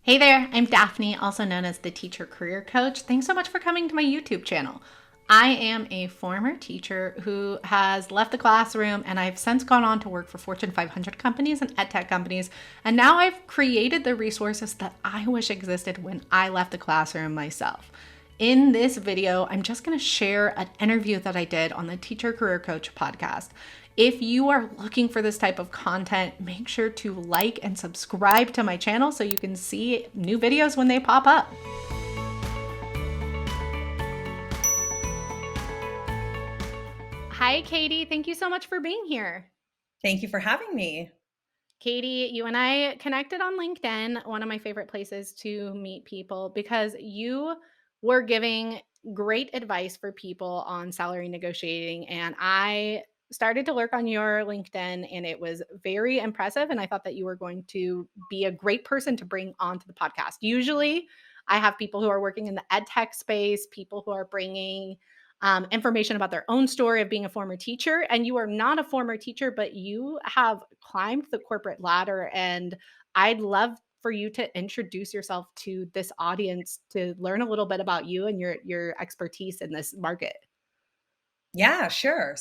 Hey there, I'm Daphne, also known as the Teacher Career Coach. Thanks so much for coming to my YouTube channel. I am a former teacher who has left the classroom and I've since gone on to work for Fortune 500 companies and edtech companies. And now I've created the resources that I wish existed when I left the classroom myself. In this video, I'm just going to share an interview that I did on the Teacher Career Coach podcast. If you are looking for this type of content, make sure to like and subscribe to my channel so you can see new videos when they pop up. Hi, Katie. Thank you so much for being here. Thank you for having me. Katie, you and I connected on LinkedIn, one of my favorite places to meet people, because you were giving great advice for people on salary negotiating. And I started to lurk on your LinkedIn and it was very impressive. And I thought that you were going to be a great person to bring onto the podcast. Usually, I have people who are working in the ed tech space, people who are bringing information about their own story of being a former teacher. And you are not a former teacher, but you have climbed the corporate ladder. And I'd love for you to introduce yourself to this audience to learn a little bit about you and your expertise in this market. Yeah, sure.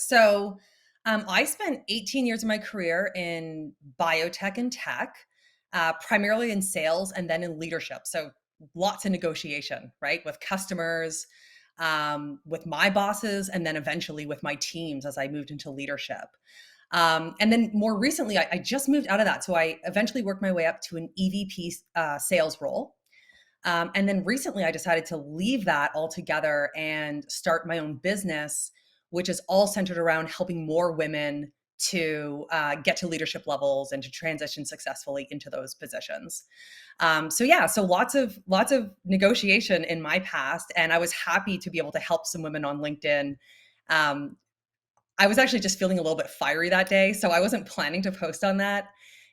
I spent 18 years of my career in biotech and tech, primarily in sales and then in leadership. So, lots of negotiation, right, with customers, with my bosses, and then eventually with my teams as I moved into leadership. And then more recently, I just moved out of that. So, I eventually worked my way up to an EVP sales role. And then recently, I decided to leave that altogether and start my own business, which is all centered around helping more women to get to leadership levels and to transition successfully into those positions. So lots of negotiation in my past, and I was happy to be able to help some women on LinkedIn. Um, I was actually just feeling a little bit fiery that day, so I wasn't planning to post on that,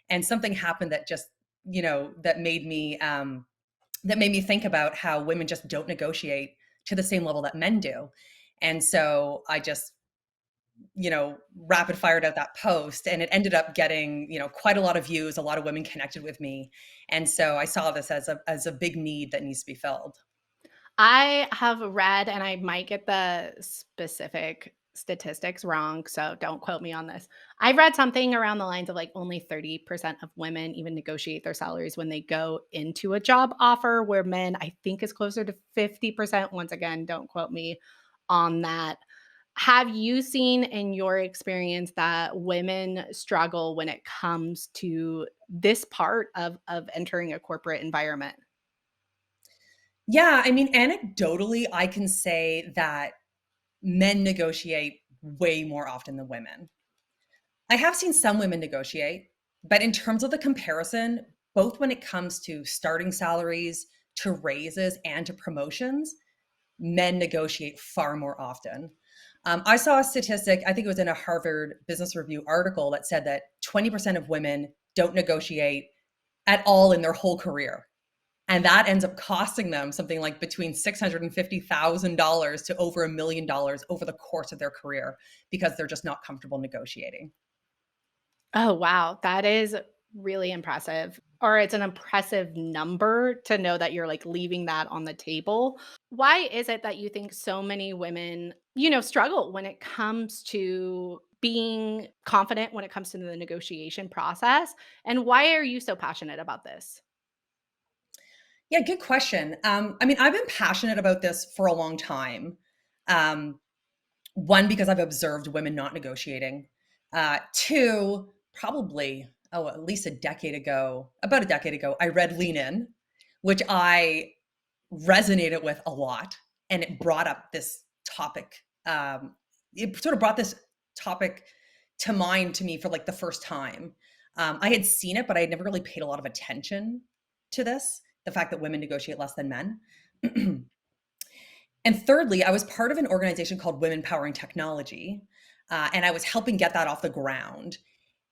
and something happened that just that made me think about how women just don't negotiate to the same level that men do. And so I just, rapid fired out that post, and it ended up getting, quite a lot of views. A lot of women connected with me. And so I saw this as a big need that needs to be filled. I have read, and I might get the specific statistics wrong, so don't quote me on this. I've read something around the lines of like only 30% of women even negotiate their salaries when they go into a job offer, where men, I think, is closer to 50%. Once again, don't quote me on that. Have you seen in your experience that women struggle when it comes to this part of entering a corporate environment? Yeah, I mean, anecdotally, I can say that men negotiate way more often than women. I have seen some women negotiate, but in terms of the comparison, both when it comes to starting salaries, to raises, and to promotions, men negotiate far more often. I saw a statistic, I think it was in a Harvard Business Review article, that said that 20% of women don't negotiate at all in their whole career. And that ends up costing them something like between $650,000 to over $1 million over the course of their career because they're just not comfortable negotiating. Oh, wow. That is really impressive. Or it's an impressive number to know that you're like leaving that on the table. Why is it that you think so many women, struggle when it comes to being confident when it comes to the negotiation process? And why are you so passionate about this? Yeah, good question. I mean, I've been passionate about this for a long time. Um, One, because I've observed women not negotiating. Two, probably, at least about a decade ago, I read Lean In, which I resonated with a lot. And it brought up this topic. It sort of brought this topic to mind to me for like the first time. I had seen it, but I had never really paid a lot of attention to this, the fact that women negotiate less than men. And thirdly, I was part of an organization called Women Powering Technology, and I was helping get that off the ground.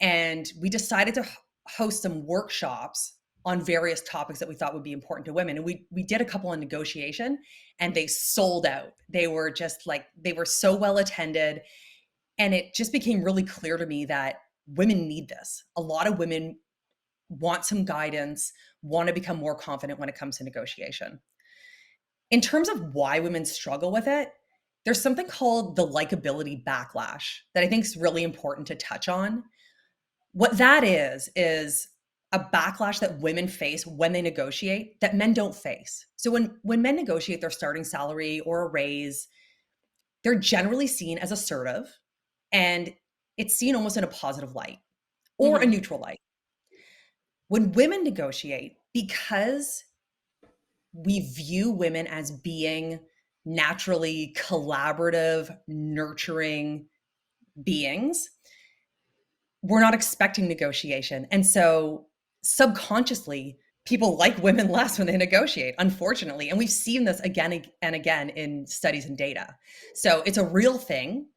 And we decided to host some workshops on various topics that we thought would be important to women. And we did a couple on negotiation, and they sold out. They were just like, they were so well attended, and it just became really clear to me that women need this. A lot of women want some guidance, want to become more confident when it comes to negotiation. In terms of why women struggle with it, there's something called the likability backlash that I think is really important to touch on. What that is a backlash that women face when they negotiate that men don't face. So when men negotiate their starting salary or a raise, they're generally seen as assertive, and it's seen almost in a positive light or a Mhm. neutral light. When women negotiate, because we view women as being naturally collaborative, nurturing beings, we're not expecting negotiation. And so subconsciously, people like women less when they negotiate, unfortunately. And we've seen this again and again in studies and data. So it's a real thing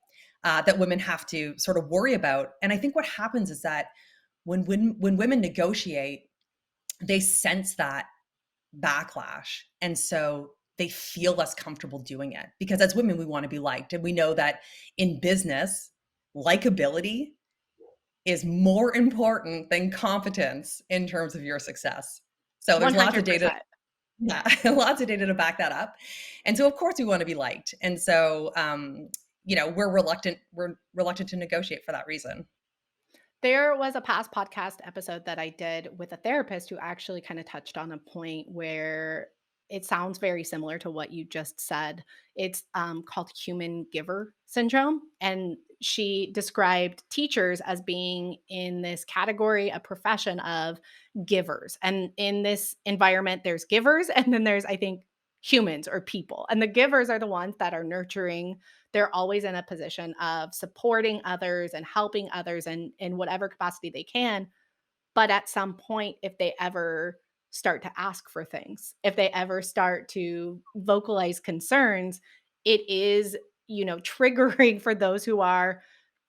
that women have to sort of worry about. And I think what happens is that when women negotiate, they sense that backlash. And so they feel less comfortable doing it because as women, we want to be liked. And we know that in business, likability is more important than competence in terms of your success. So there's lots of data, 100%. yeah, lots of data to back that up. And so of course we want to be liked. And so we're reluctant to negotiate for that reason. There was a past podcast episode that I did with a therapist who actually kind of touched on a point where it sounds very similar to what you just said. It's called human giver syndrome. And she described teachers as being in this category, a profession of givers. And in this environment, there's givers, and then there's, I think, humans or people. And the givers are the ones that are nurturing. They're always in a position of supporting others and helping others in whatever capacity they can. But at some point, if they ever start to ask for things, if they ever start to vocalize concerns, it is, triggering for those who are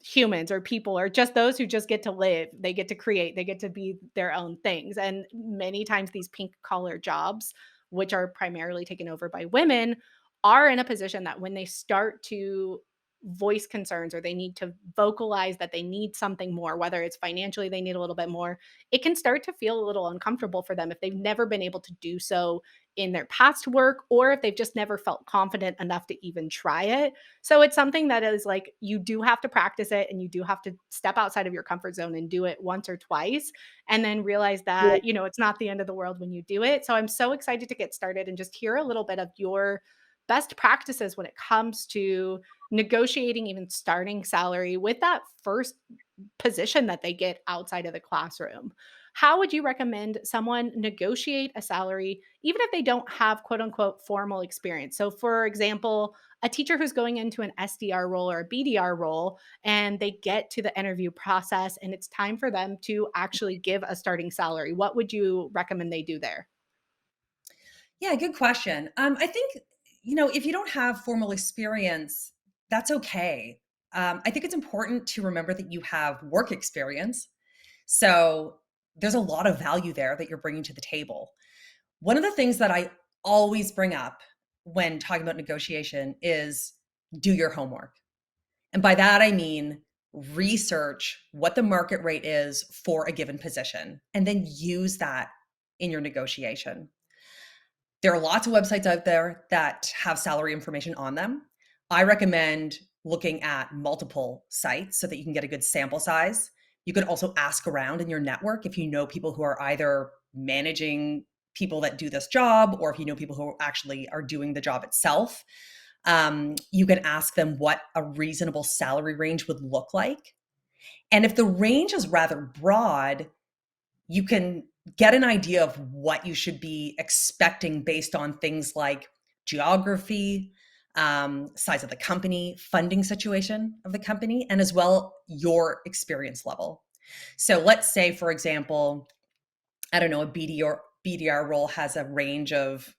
humans or people or just those who just get to live. They get to create, they get to be their own things. And many times these pink collar jobs, which are primarily taken over by women, are in a position that when they start to voice concerns or they need to vocalize that they need something more, whether it's financially they need a little bit more, it can start to feel a little uncomfortable for them if they've never been able to do so in their past work or if they've just never felt confident enough to even try it. So it's something that is like you do have to practice it and you do have to step outside of your comfort zone and do it once or twice and then realize that, it's not the end of the world when you do it. So I'm so excited to get started and just hear a little bit of your best practices when it comes to negotiating even starting salary with that first position that they get outside of the classroom. How would you recommend someone negotiate a salary even if they don't have quote unquote formal experience? So, for example, a teacher who's going into an SDR role or a BDR role and they get to the interview process and it's time for them to actually give a starting salary. What would you recommend they do there? Yeah, good question. I think, if you don't have formal experience, that's okay. I think it's important to remember that you have work experience. So there's a lot of value there that you're bringing to the table. One of the things that I always bring up when talking about negotiation is do your homework. And by that, I mean research what the market rate is for a given position and then use that in your negotiation. There are lots of websites out there that have salary information on them. I recommend looking at multiple sites so that you can get a good sample size. You could also ask around in your network if you know people who are either managing people that do this job or if you know people who actually are doing the job itself. You can ask them what a reasonable salary range would look like. And if the range is rather broad, you can get an idea of what you should be expecting based on things like geography, size of the company, funding situation of the company, and as well your experience level. So let's say, for example, I don't know, a BDR role has a range of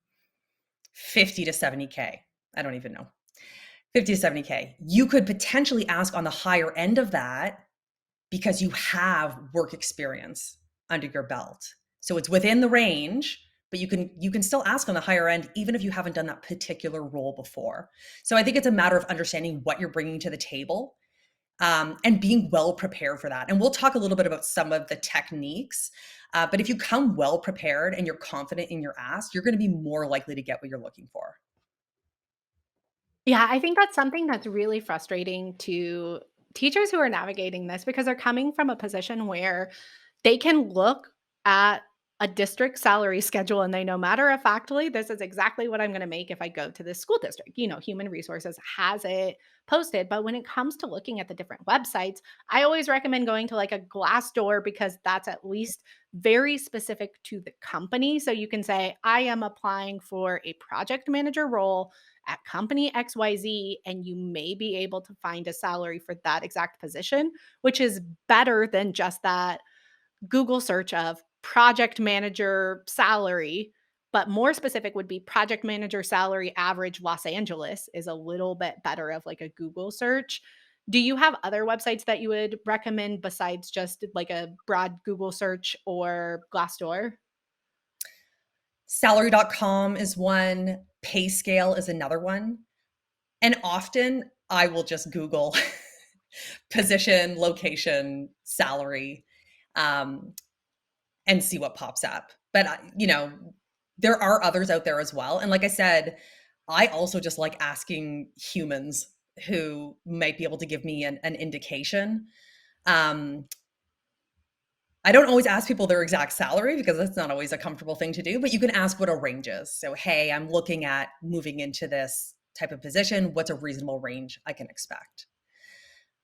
50 to 70K. I don't even know. 50 to 70K. You could potentially ask on the higher end of that because you have work experience under your belt. So it's within the range, but you can still ask on the higher end even if you haven't done that particular role before. So I think it's a matter of understanding what you're bringing to the table. and being well prepared for that. And we'll talk a little bit about some of the techniques. But if you come well prepared and you're confident in your ask, you're going to be more likely to get what you're looking for. Yeah, I think that's something that's really frustrating to teachers who are navigating this because they're coming from a position where they can look at a district salary schedule and they know matter of factly, this is exactly what I'm going to make if I go to this school district. You know, human resources has it posted. But when it comes to looking at the different websites, I always recommend going to like a Glassdoor because that's at least very specific to the company. So you can say, I am applying for a project manager role at company XYZ, and you may be able to find a salary for that exact position, which is better than just that Google search of project manager salary, but more specific would be project manager salary average Los Angeles is a little bit better of like a Google search. Do you have other websites that you would recommend besides just like a broad Google search or Glassdoor? Salary.com is one, Payscale is another one. And often I will just Google position, location, salary, um, and see what pops up. But there are others out there as well. And like I said, I also just like asking humans who might be able to give me an indication. Um, I don't always ask people their exact salary because that's not always a comfortable thing to do, but you can ask what a range is. So, hey, I'm looking at moving into this type of position. What's a reasonable range I can expect?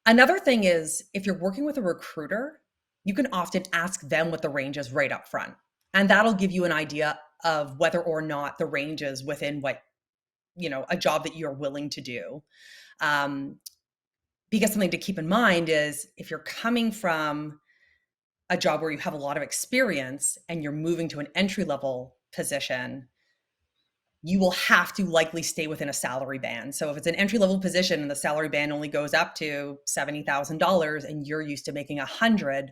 Another thing is if you're working with a recruiter, you can often ask them what the range is right up front. And that'll give you an idea of whether or not the range is within a job that you're willing to do. Um, because something to keep in mind is if you're coming from a job where you have a lot of experience and you're moving to an entry level position, you will have to likely stay within a salary band. So if it's an entry level position and the salary band only goes up to $70,000 and you're used to making 100,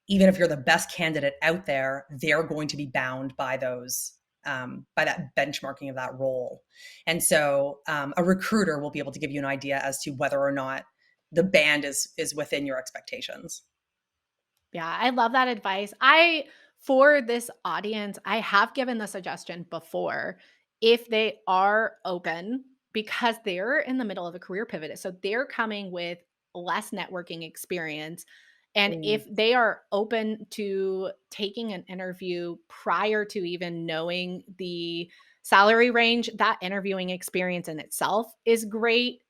even if you're the best candidate out there, they're going to be bound by those by that benchmarking of that role. And so a recruiter will be able to give you an idea as to whether or not the band is within your expectations. Yeah, I love that advice. For this audience, I have given the suggestion before if they are open because they're in the middle of a career pivot. So they're coming with less networking experience. And Mm. if they are open to taking an interview prior to even knowing the salary range, that interviewing experience in itself is great.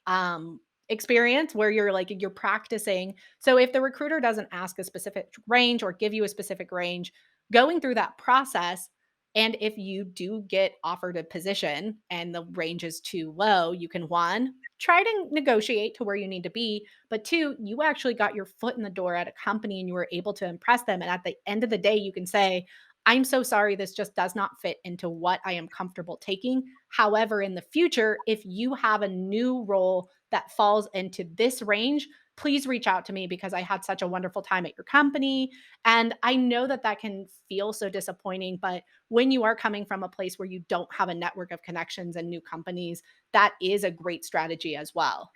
Experience where you're practicing. So if the recruiter doesn't ask a specific range or give you a specific range, going through that process, and if you do get offered a position and the range is too low, you can one, try to negotiate to where you need to be, but two, you actually got your foot in the door at a company and you were able to impress them. And at the end of the day, you can say, I'm so sorry, this just does not fit into what I am comfortable taking. However, in the future, if you have a new role that falls into this range, please reach out to me because I had such a wonderful time at your company. And I know that that can feel so disappointing, but when you are coming from a place where you don't have a network of connections and new companies, that is a great strategy as well.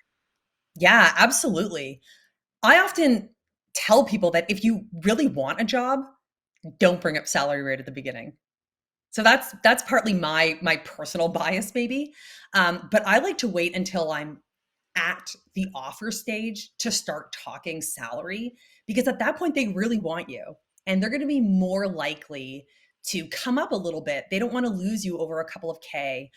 Yeah, absolutely. I often tell people that if you really want a job, don't bring up salary right at the beginning. So that's partly my personal bias maybe, but I like to wait until I'm at the offer stage to start talking salary because at that point they really want you and they're going to be more likely to come up a little bit. They don't want to lose you over a couple of K,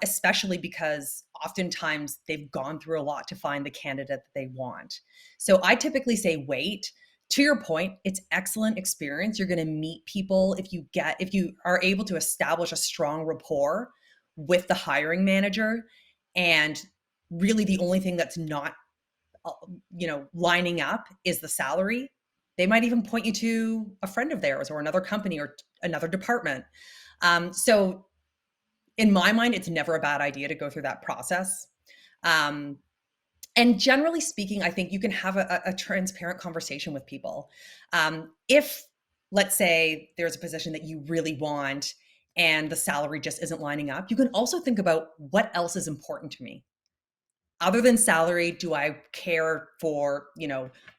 especially because oftentimes they've gone through a lot to find the candidate that they want. So I typically say wait. To your point, it's excellent experience. You're going to meet people if you are able to establish a strong rapport with the hiring manager, and really the only thing that's not uh, lining up is the salary. They might even point you to a friend of theirs or another company or another department. So in my mind, it's never a bad idea to go through that process. um, and generally speaking, I think you can have a transparent conversation with people. If, let's say, there's a position that you really want and the salary just isn't lining up, you can also think about what else is important to me. other than salary, do I care for,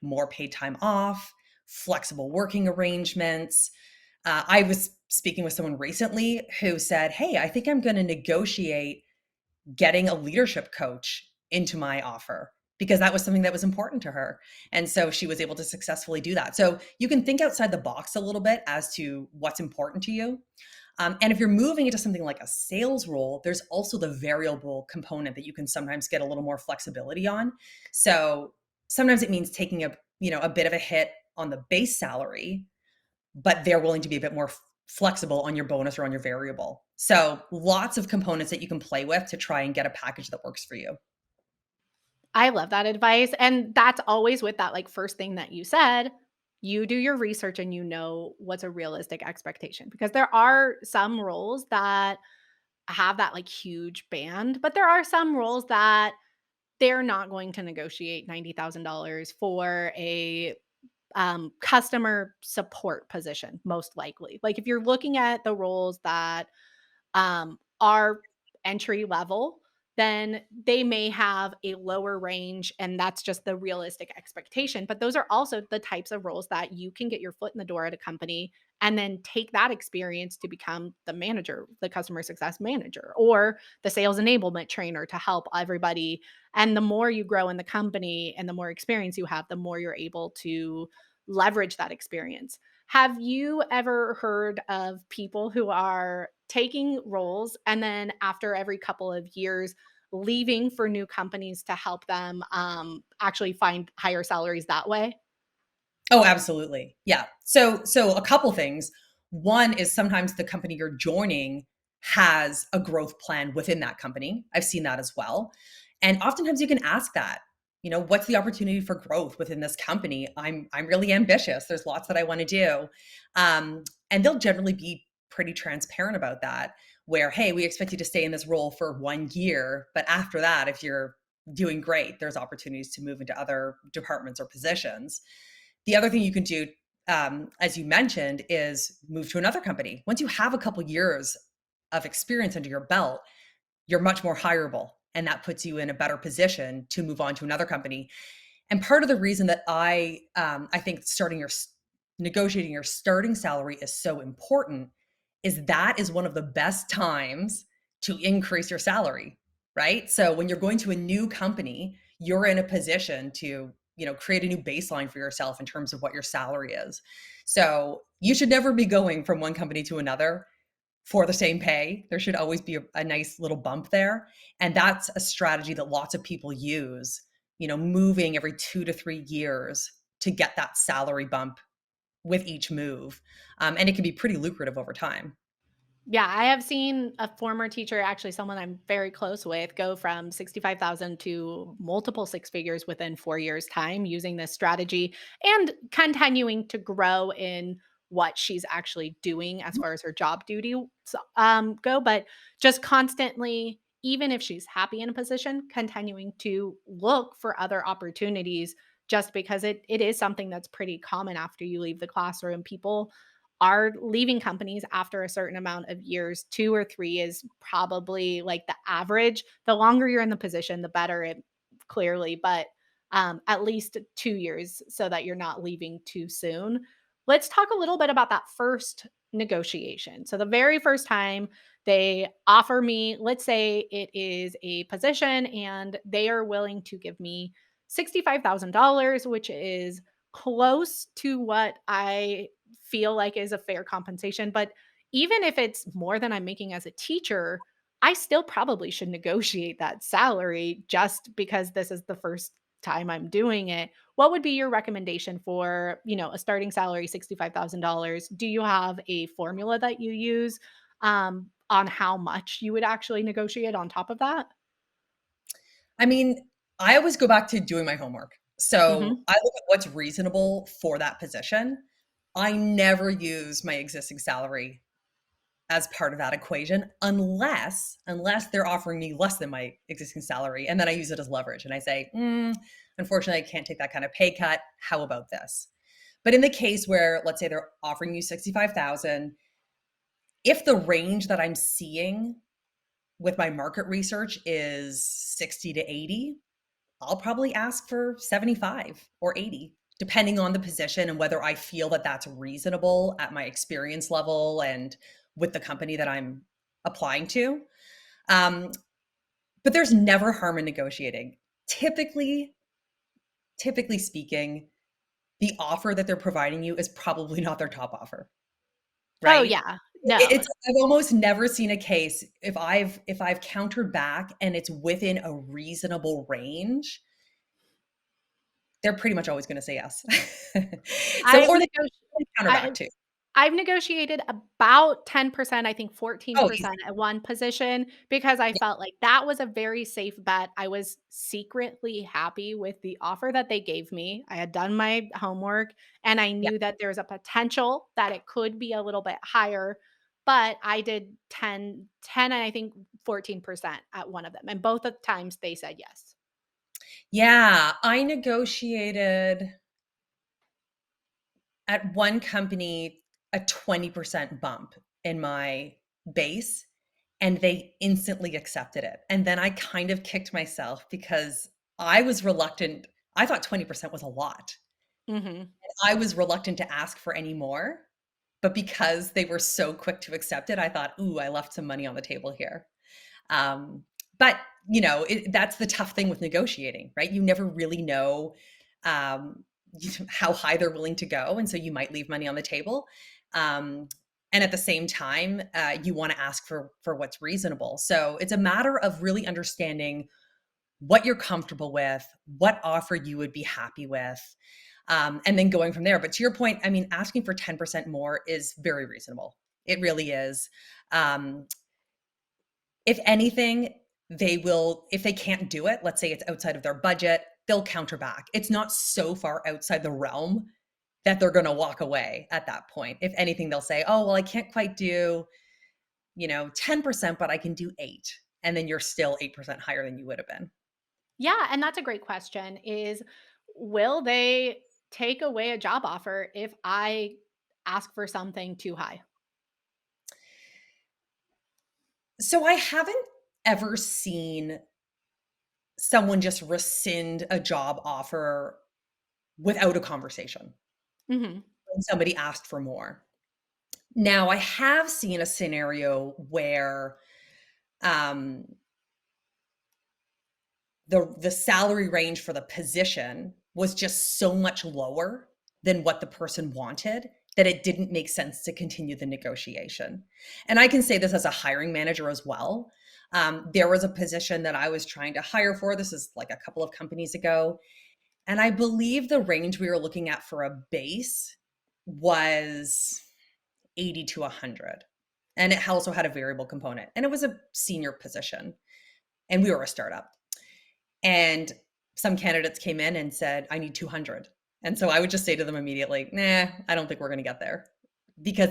more paid time off, flexible working arrangements? I was speaking with someone recently who said, "Hey, I think I'm going to negotiate getting a leadership coach into my offer because that was something that was important to her." And so she was able to successfully do that. So you can think outside the box a little bit as to what's important to you. And if you're moving into something like a sales role, there's also the variable component that you can sometimes get a little more flexibility on. So sometimes it means taking a bit of a hit on the base salary, but they're willing to be a bit more flexible on your bonus or on your variable. So lots of components that you can play with to try and get a package that works for you. I love that advice, and that's always with that, like, first thing that you said, you do your research and you know what's a realistic expectation, because there are some roles that have that, like, huge band, but there are some roles that they're not going to negotiate $90,000 for a, customer support position, most likely. Like, if you're looking at the roles that are entry level, then they may have a lower range, and that's just the realistic expectation. But those are also the types of roles that you can get your foot in the door at a company and then take that experience to become the manager, the customer success manager, or the sales enablement trainer to help everybody. And the more you grow in the company and the more experience you have, the more you're able to leverage that experience. Have you ever heard of people who are taking roles and then after every couple of years leaving for new companies to help them actually find higher salaries that way? Oh, absolutely. Yeah. So a couple things. One is sometimes the company you're joining has a growth plan within that company. I've seen that as well. And oftentimes you can ask that, what's the opportunity for growth within this company? I'm really ambitious. There's lots that I want to do. And they'll generally be pretty transparent about that, where, hey, we expect you to stay in this role for 1 year, but after that, if you're doing great, there's opportunities to move into other departments or positions. The other thing you can do, as you mentioned, is move to another company. Once you have a couple years of experience under your belt, you're much more hireable, and that puts you in a better position to move on to another company. And part of the reason that I think negotiating your starting salary is so important is that is one of the best times to increase your salary, right? So when you're going to a new company, you're in a position to, create a new baseline for yourself in terms of what your salary is. So you should never be going from one company to another for the same pay. There should always be a nice little bump there. And that's a strategy that lots of people use, moving every 2 to 3 years to get that salary bump with each move. And it can be pretty lucrative over time. Yeah, I have seen a former teacher, actually someone I'm very close with, go from 65,000 to multiple six figures within 4 years time using this strategy and continuing to grow in what she's actually doing as far as her job duties go, but just constantly, even if she's happy in a position, continuing to look for other opportunities just because it is something that's pretty common after you leave the classroom. People are leaving companies after a certain amount of years. 2 or 3 is probably like the average. The longer you're in the position, the better it clearly, but at least 2 years so that you're not leaving too soon. Let's talk a little bit about that first negotiation. So the very first time they offer me, let's say it is a position and they are willing to give me $65,000, which is close to what I feel like is a fair compensation. But even if it's more than I'm making as a teacher, I still probably should negotiate that salary just because this is the first time I'm doing it. What would be your recommendation for, a starting salary $65,000? Do you have a formula that you use on how much you would actually negotiate on top of that? I mean, I always go back to doing my homework. So Mhm. I look at what's reasonable for that position. I never use my existing salary as part of that equation unless they're offering me less than my existing salary, and then I use it as leverage and I say, unfortunately I can't take that kind of pay cut. How about this? But in the case where, let's say, they're offering you 65,000, if the range that I'm seeing with my market research is 60 to 80, I'll probably ask for 75 or 80, depending on the position and whether I feel that that's reasonable at my experience level and with the company that I'm applying to. Um, but there's never harm in negotiating. Typically, typically speaking, the offer that they're providing you is probably not their top offer, Oh, right? yeah. No. It's I've almost never seen a case if I've countered back and it's within a reasonable range, they're pretty much always gonna say yes. So I've or they negoti counter I back too. I've negotiated about 10%, I think Oh, easy. 14% at one position because I Yeah, felt like that was a very safe bet. I was secretly happy with the offer that they gave me. I had done my homework and I yeah. knew that there was a potential that it could be a little bit higher, but I did 10 and I think 14% at one of them. And both of the times they said yes. Yeah, I negotiated at one company a 20% bump in my base, and they instantly accepted it. And then I kind of kicked myself because I was reluctant. I thought 20% was a lot. Mhm. I was reluctant to ask for any more, but because they were so quick to accept it, I thought, "Ooh, I left some money on the table here." Um, but that's the tough thing with negotiating, right? You never really know um, how high they're willing to go, and so you might leave money on the table. Um, and at the same time, you want to ask for what's reasonable. So it's a matter of really understanding what you're comfortable with, what offer you would be happy with, and then going from there. But to your point, I mean, asking for 10% more is very reasonable. It really is. Um, if anything, they will, if they can't do it, let's say it's outside of their budget, they'll counter back. It's not so far outside the realm that they're going to walk away at that point. If anything, they'll say, oh, well, I can't quite do, 10%, but I can do 8. And then you're still 8% higher than you would have been. Yeah, and that's a great question is will they take away a job offer if I ask for something too high? So I haven't ever seen someone just rescind a job offer without a conversation Mhm. when somebody asked for more. Now, I have seen a scenario where um, the salary range for the position was just so much lower than what the person wanted that it didn't make sense to continue the negotiation. And I can say this as a hiring manager as well. There was a position that I was trying to hire for. This is like a couple of companies ago. And I believe the range we were looking at for a base was 80 to 100. And it also had a variable component. And it was a senior position. And we were a startup. And some candidates came in and said, I need 200. And so I would just say to them immediately, nah, I don't think we're going to get there. Because,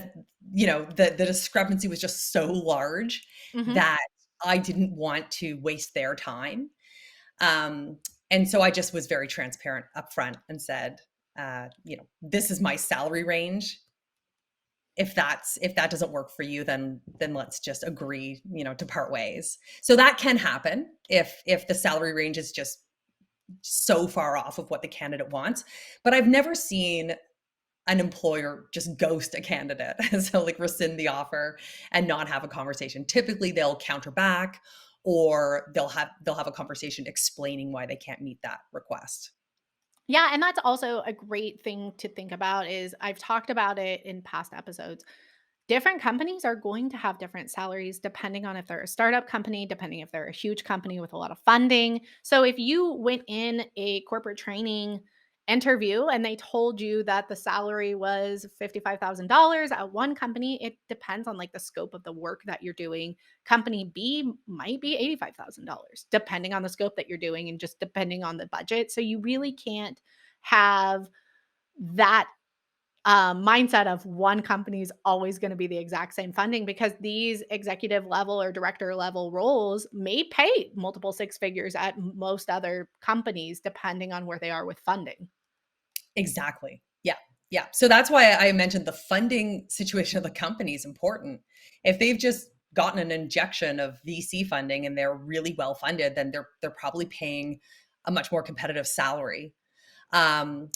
the discrepancy was just so large Mhm. that I didn't want to waste their time. Um, and so I just was very transparent upfront and said, this is my salary range. If that doesn't work for you, then let's just agree, to part ways. So that can happen if the salary range is just so far off of what the candidate wants. But I've never seen an employer just ghost a candidate. So like rescind the offer and not have a conversation. Typically they'll counter back or they'll have a conversation explaining why they can't meet that request. Yeah, and that's also a great thing to think about is I've talked about it in past episodes. Different companies are going to have different salaries depending on if they're a startup company, depending if they're a huge company with a lot of funding. So if you went in a corporate training interview and they told you that the salary was $55,000 at one company, it depends on like the scope of the work that you're doing. Company B might be $85,000 depending on the scope that you're doing and just depending on the budget. So you really can't have that mindset of one company is always going to be the exact same funding because these executive level or director level roles may pay multiple six figures at most other companies depending on where they are with funding. Exactly. Yeah. Yeah. So that's why I mentioned the funding situation of the company is important. If they've just gotten an injection of VC funding and they're really well funded, then they're probably paying a much more competitive salary. Um,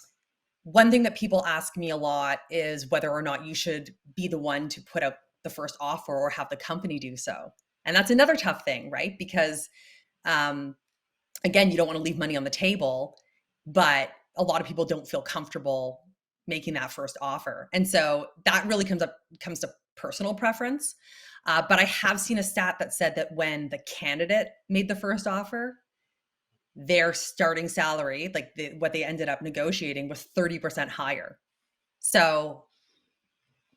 One thing that people ask me a lot is whether or not you should be the one to put out the first offer or have the company do so. And that's another tough thing, right? Because um, again, you don't want to leave money on the table, but a lot of people don't feel comfortable making that first offer. And so that really comes to personal preference. But I have seen a stat that said that when the candidate made the first offer, their starting salary, like what they ended up negotiating, was 30% higher. So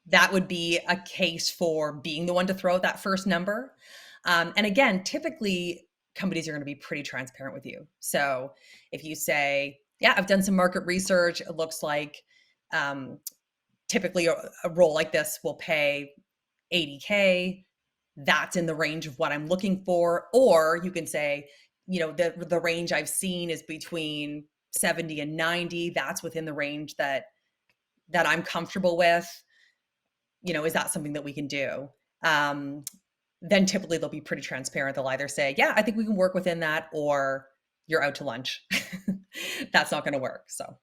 that would be a case for being the one to throw out that first number. And again, typically companies are going to be pretty transparent with you. So if you say, yeah, I've done some market research, it looks like um, typically a role like this will pay 80K. That's in the range of what I'm looking for. Or you can say, the range I've seen is between 70 and 90. That's within the range that I'm comfortable with. Is that something that we can do? Um, then typically they'll be pretty transparent. They'll either say, yeah, I think we can work within that, or you're out to lunch. That's not going to work. So,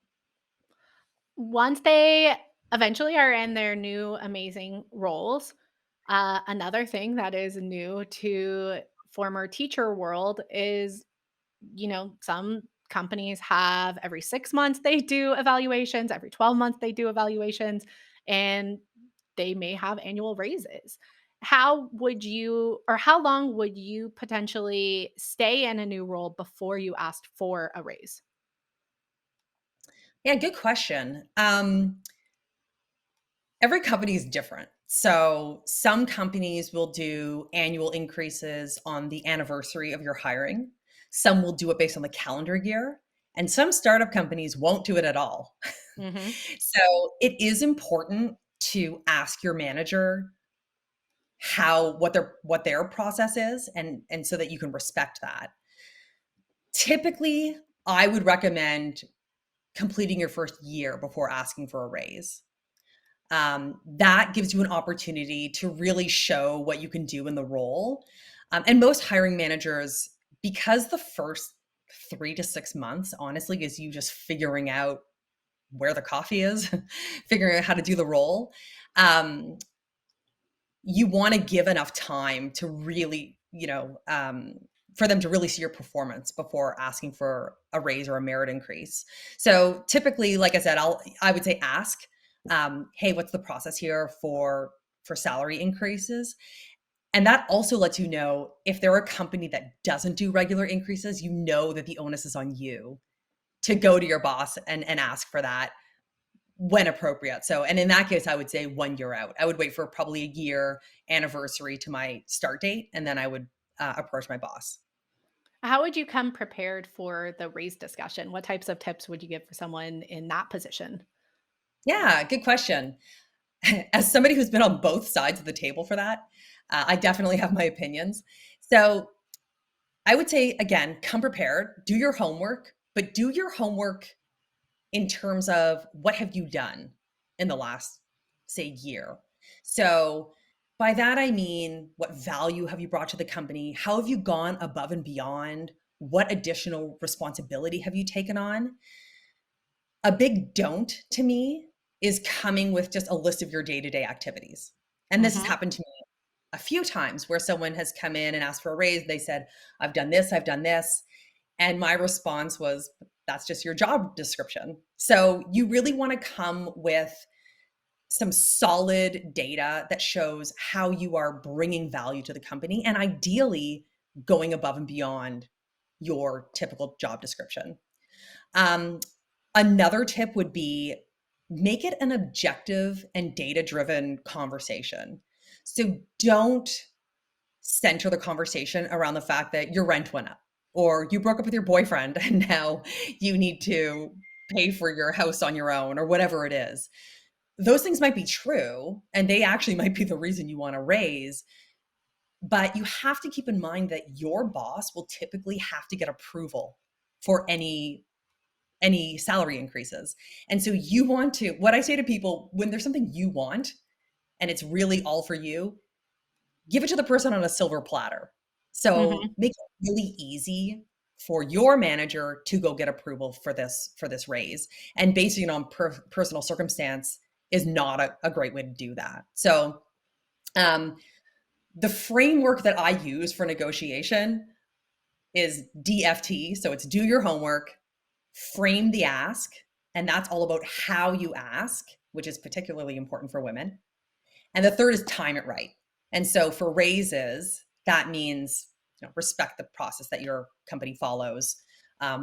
Once they eventually are in their new amazing roles, another thing that is new to former teacher world is, some companies have every 6 months they do evaluations, every 12 months they do evaluations, and they may have annual raises. How would you or how long would you potentially stay in a new role before you asked for a raise? yeah, good question. Every company is different. So, some companies will do annual increases on the anniversary of your hiring. Some will do it based on the calendar year, and some startup companies won't do it at all. Mhm. So, it is important to ask your manager what their process is, and so that you can respect that. Typically, I would recommend completing your first year before asking for a raise. That gives you an opportunity to really show what you can do in the role. And most hiring managers, because the first 3 to 6 months, honestly, is you just figuring out where the coffee is, figuring out how to do the role. Um, you want to give enough time to really, for them to really see your performance before asking for a raise or a merit increase. So typically, like I said, I would say ask, hey, what's the process here for salary increases? And that also lets you know if they're a company that doesn't do regular increases, you know that the onus is on you to go to your boss and ask for that when appropriate. So, and in that case, I would say 1 year out. I would wait for probably a year anniversary to my start date, and then I would approach my boss. How would you come prepared for the raise discussion? What types of tips would you give for someone in that position? Yeah, good question. As somebody who's been on both sides of the table for that, I definitely have my opinions. So I would say, again, come prepared, do your homework, but do your homework in terms of what have you done in the last, say, year. So by that I mean, what value have you brought to the company? How have you gone above and beyond? What additional responsibility have you taken on? A big don't to me is coming with just a list of your day-to-day activities. And this has Mhm. happened to me a few times where someone has come in and asked for a raise. They said, I've done this, I've done this. And my response was, that's just your job description. So you really want to come with some solid data that shows how you are bringing value to the company, and ideally going above and beyond your typical job description. Um, Another tip would be, make it an objective and data driven conversation. So don't center the conversation around the fact that your rent went up or you broke up with your boyfriend and now you need to pay for your house on your own or whatever it is. Those things might be true and they actually might be the reason you want to raise, but you have to keep in mind that your boss will typically have to get approval for any salary increases. And so you want to, what I say to people, when there's something you want and it's really all for you, give it to the person on a silver platter. So Mhm. make it really easy for your manager to go get approval for this raise. And basing it on personal circumstance is not a great way to do that. So um, the framework that I use for negotiation is DFT. So it's do your homework, frame the ask, and that's all about how you ask, which is particularly important for women. And the third is time it right. And so for raises, that means respect the process that your company follows,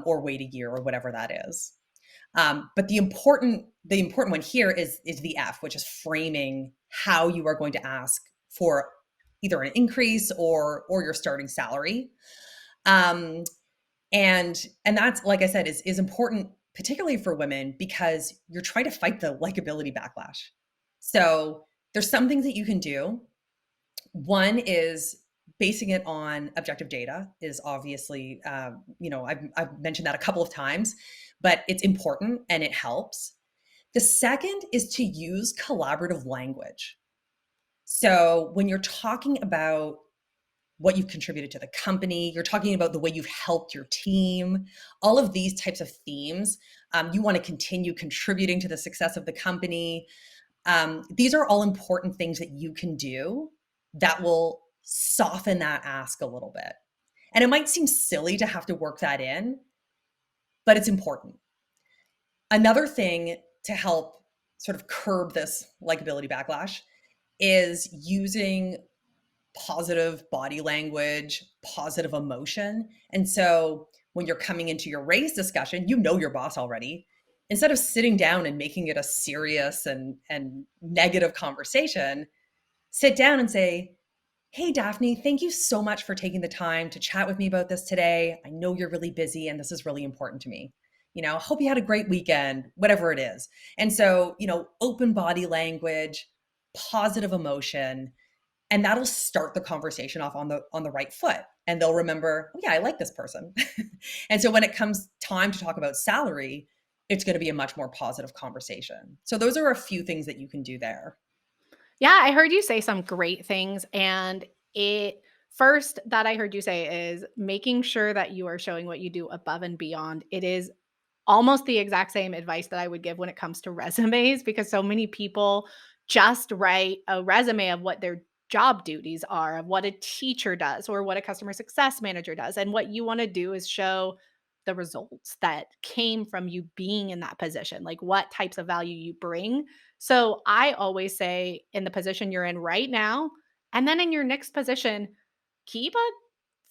or wait a year or whatever that is. But the important one here is the F, which is framing how you are going to ask for either an increase or your starting salary. Um, and that's, like I said, is important, particularly for women, because you're trying to fight the likability backlash. So there's some things that you can do. One is basing it on objective data is obviously, I've mentioned that a couple of times, but it's important and it helps. The second is to use collaborative language. So when you're talking about what you've contributed to the company, you're talking about the way you've helped your team, all of these types of themes. You want to continue contributing to the success of the company. These are all important things that you can do that will soften that ask a little bit. And it might seem silly to have to work that in, but it's important. Another thing to help sort of curb this likability backlash is using positive body language, positive emotion. And so when you're coming into your raise discussion, you know your boss already. Instead of sitting down and making it a serious and negative conversation, sit down and say, "Hey, Daphne, thank you so much for taking the time to chat with me about this today. I know you're really busy and this is really important to me. Hope you had a great weekend," whatever it is. And so, open body language, positive emotion, and that'll start the conversation off on the right foot. And they'll remember, "Oh yeah, I like this person." And so when it comes time to talk about salary, it's going to be a much more positive conversation. So those are a few things that you can do there. Yeah, I heard you say some great things. And it first that I heard you say is making sure that you are showing what you do above and beyond. It is almost the exact same advice that I would give when it comes to resumes, because so many people just write a resume of what their job duties are, of what a teacher does or what a customer success manager does. And what you want to do is show the results that came from you being in that position, like what types of value you bring. So I always say, in the position you're in right now, and then in your next position, keep a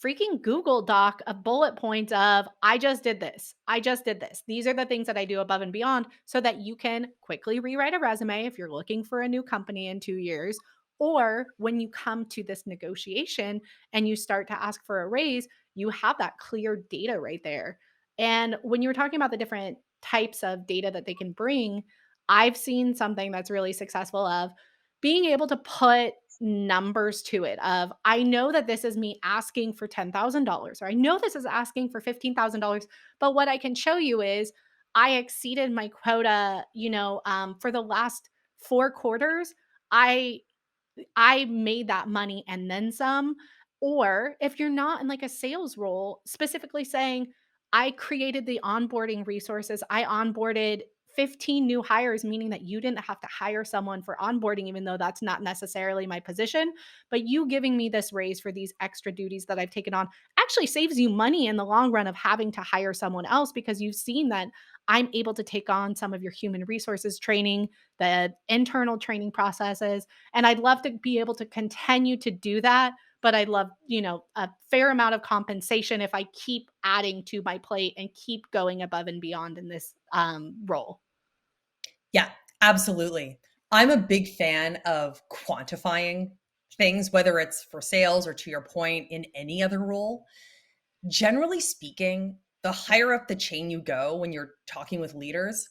freaking Google Doc of bullet points of, I just did this. I just did this. These are the things that I do above and beyond, so that you can quickly rewrite a resume if you're looking for a new company in 2 years. Or when you come to this negotiation and you start to ask for a raise, you have that clear data right there. And when you were talking about the different types of data that they can bring, I've seen something that's really successful of being able to put numbers to it of, I know that this is me asking for $10,000, or I know this is asking for $15,000, but what I can show you is I exceeded my quota, for the last 4 quarters. I made that money and then some. Or if you're not in like a sales role, specifically saying, I created the onboarding resources. I onboarded 15 new hires, meaning that you didn't have to hire someone for onboarding, even though that's not necessarily my position. But you giving me this raise for these extra duties that I've taken on actually saves you money in the long run of having to hire someone else, because you've seen that I'm able to take on some of your human resources training, the internal training processes, and I'd love to be able to continue to do that, but I'd love, a fair amount of compensation if I keep adding to my plate and keep going above and beyond in this role. Yeah, absolutely. I'm a big fan of quantifying things, whether it's for sales or, to your point, in any other role. Generally speaking, the higher up the chain you go when you're talking with leaders,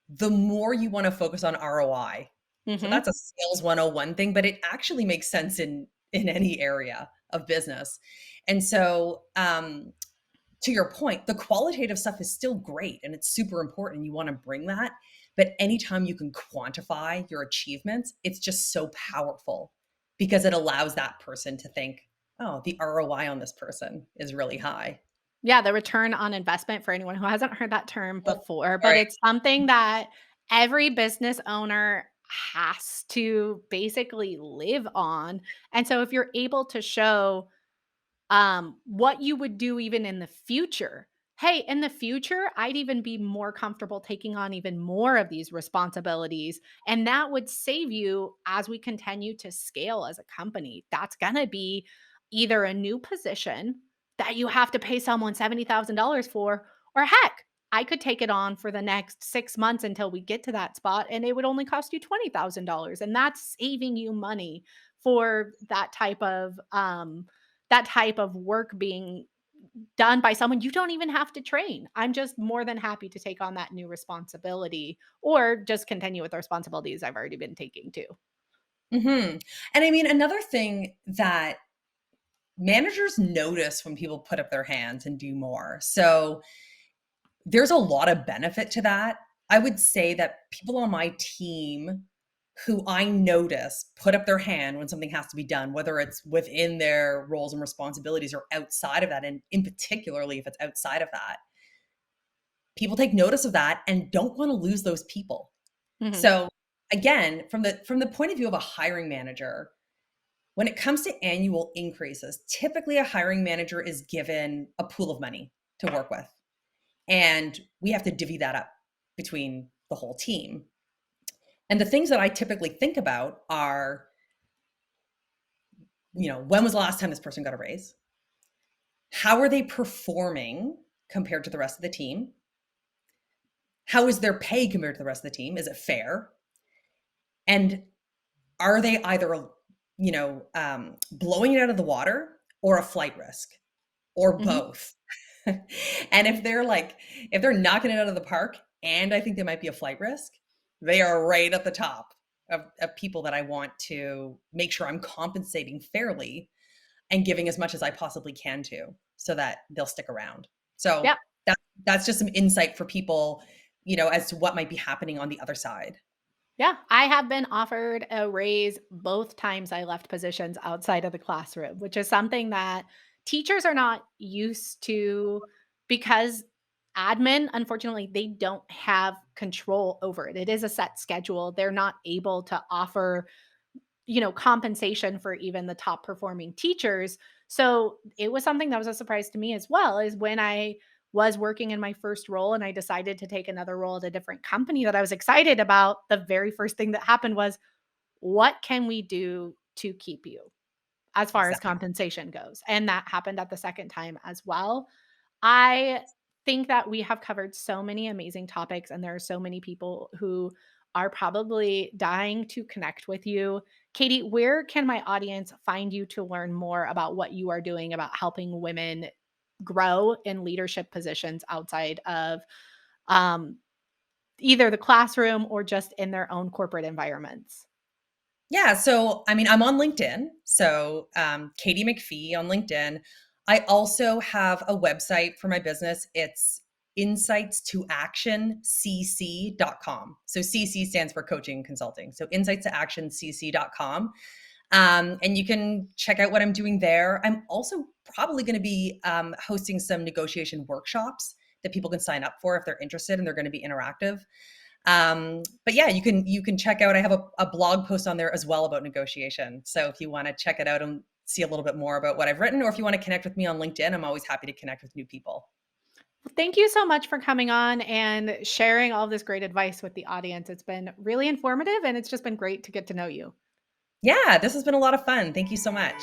the more you want to focus on ROI. So Mhm. that's a sales 101 thing, but it actually makes sense in any area of business. And so, to your point, the qualitative stuff is still great and it's super important. You want to bring that. But anytime you can quantify your achievements, it's just so powerful because it allows that person to think, "Oh, the ROI on this person is really high." Yeah, the return on investment for anyone who hasn't heard that term Oh, before, but right. it's something that every business owner has to basically live on. And so if you're able to show what you would do even in the future. Hey, in the future, I'd even be more comfortable taking on even more of these responsibilities. And that would save you as we continue to scale as a company. That's going to be either a new position that you have to pay someone $70,000 for, or heck, I could take it on for the next 6 months until we get to that spot, and it would only cost you $20,000. And that's saving you money for that type of work being done by someone you don't even have to train. I'm just more than happy to take on that new responsibility or just continue with the responsibilities I've already been taking too. Mhm. And I mean, another thing that managers notice when people put up their hands and do more. So there's a lot of benefit to that. I would say that people on my team who I notice put up their hand when something has to be done, whether it's within their roles and responsibilities or outside of that, and in particularly if it's outside of that, people take notice of that and don't want to lose those people. Mhm. So again, from the point of view of a hiring manager, when it comes to annual increases, typically a hiring manager is given a pool of money to work with. And we have to divvy that up between the whole team. And the things that I typically think about are, when was the last time this person got a raise? How are they performing compared to the rest of the team? How is their pay compared to the rest of the team? Is it fair? And are they either, blowing it out of the water or a flight risk or Mhm. both? And if they're knocking it out of the park, and I think they might be a flight risk, they are right at the top of people that I want to make sure I'm compensating fairly and giving as much as I possibly can to so that they'll stick around. So Yep. that's just some insight for people, as to what might be happening on the other side. Yeah, I have been offered a raise both times I left positions outside of the classroom, which is something that teachers are not used to because admin, unfortunately, they don't have control over it. It is a set schedule. They're not able to offer compensation for even the top performing teachers. So it was something that was a surprise to me as well, is when I was working in my first role and I decided to take another role at a different company that I was excited about. The very first thing that happened was, what can we do to keep you as far as Exactly. compensation goes? And that happened at the second time as well. I think that we have covered so many amazing topics, and there are so many people who are probably dying to connect with you. Katie, where can my audience find you to learn more about what you are doing about helping women grow in leadership positions outside of um, either the classroom or just in their own corporate environments? Yeah, so I mean, I'm on LinkedIn. So Katie McPhee on LinkedIn. I also have a website for my business. It's insightstoactioncc.com. So CC stands for coaching and consulting. So insightstoactioncc.com. And you can check out what I'm doing there. I'm also probably going to be hosting some negotiation workshops that people can sign up for if they're interested and they're going to be interactive. But yeah, you can check out. I have a blog post on there as well about negotiation. So if you want to check it out and see a little bit more about what I've written, or if you want to connect with me on LinkedIn, I'm always happy to connect with new people. Thank you so much for coming on and sharing all this great advice with the audience. It's been really informative and it's just been great to get to know you. Yeah, this has been a lot of fun. Thank you so much.